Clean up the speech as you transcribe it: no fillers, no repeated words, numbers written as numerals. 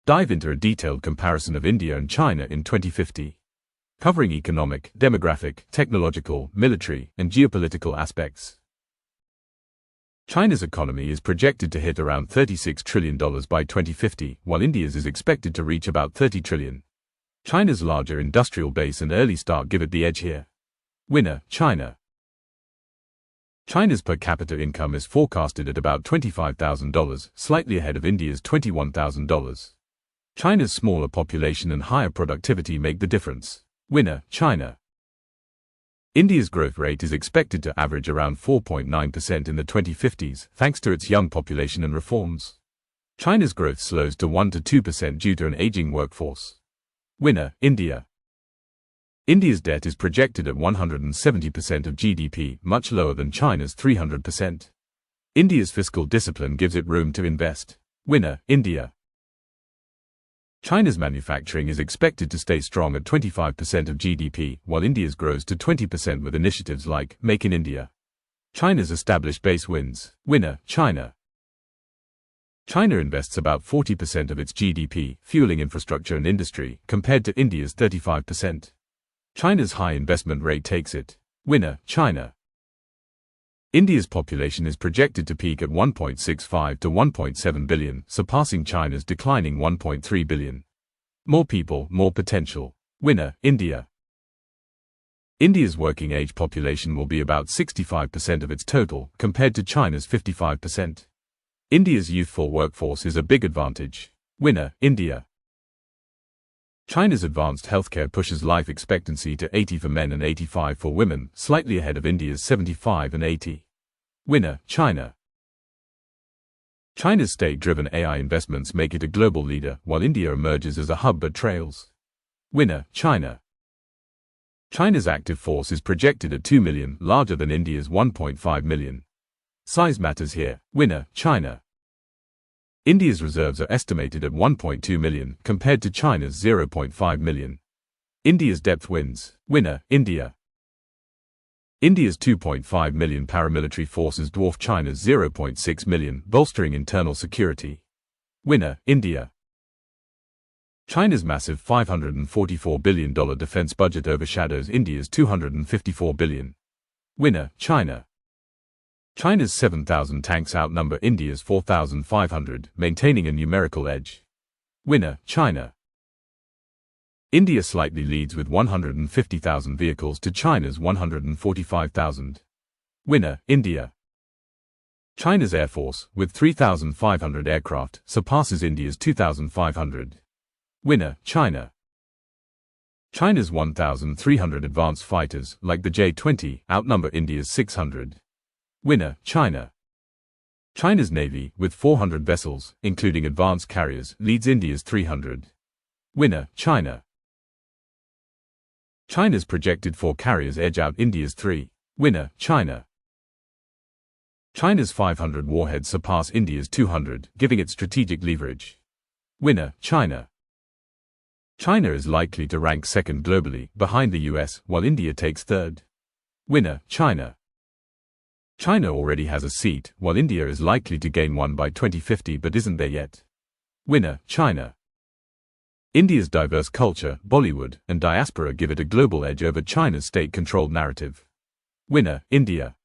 Dive into a detailed comparison of India and China in 2050, covering economic, demographic, technological, military, and geopolitical aspects. China's economy is projected to hit around $36 trillion by 2050, while India's is expected to reach about $30 trillion. China's larger industrial base and early start give it the edge here. Winner, China. China's per capita income is forecasted at about $25,000, slightly ahead of India's $21,000. China's smaller population and higher productivity make the difference. Winner, China. India's growth rate is expected to average around 4.9% in the 2050s, thanks to its young population and reforms. China's growth slows to 1 to 2% due to an aging workforce. Winner, India. India's debt is projected at 170% of GDP, much lower than China's 300%. India's fiscal discipline gives it room to invest. Winner, India. China's manufacturing is expected to stay strong at 25% of GDP, while India's grows to 20% with initiatives like Make in India. China's established base wins. Winner, China. China invests about 40% of its GDP, fueling infrastructure and industry, compared to India's 35%. China's high investment rate takes it. Winner, China. India's population is projected to peak at 1.65 to 1.7 billion, surpassing China's declining 1.3 billion. More people, more potential. Winner, India. India's working age population will be about 65% of its total, compared to China's 55%. India's youthful workforce is a big advantage. Winner, India. China's advanced healthcare pushes life expectancy to 80 for men and 85 for women, slightly ahead of India's 75 and 80. Winner, China. China's state-driven AI investments make it a global leader, while India emerges as a hub but trails. Winner, China. China's active force is projected at 2 million, larger than India's 1.5 million. Size matters here. Winner, China. India's reserves are estimated at 1.2 million, compared to China's 0.5 million. India's depth wins. Winner, India. India's 2.5 million paramilitary forces dwarf China's 0.6 million, bolstering internal security. Winner, India. China's massive $544 billion defense budget overshadows India's $254 billion. Winner, China. China's 7,000 tanks outnumber India's 4,500, maintaining a numerical edge. Winner, China. India slightly leads with 150,000 vehicles to China's 145,000. Winner, India. China's Air Force, with 3,500 aircraft, surpasses India's 2,500. Winner, China. China's 1,300 advanced fighters, like the J-20, outnumber India's 600. Winner, China. China's Navy, with 400 vessels, including advanced carriers, leads India's 300. Winner, China. China's projected 4 carriers edge out India's 3. Winner, China. China's 500 warheads surpass India's 200, giving it strategic leverage. Winner, China. China is likely to rank second globally, behind the US, while India takes third. Winner, China. China already has a seat, while India is likely to gain one by 2050 but isn't there yet. Winner, China. India's diverse culture, Bollywood, and diaspora give it a global edge over China's state-controlled narrative. Winner, India.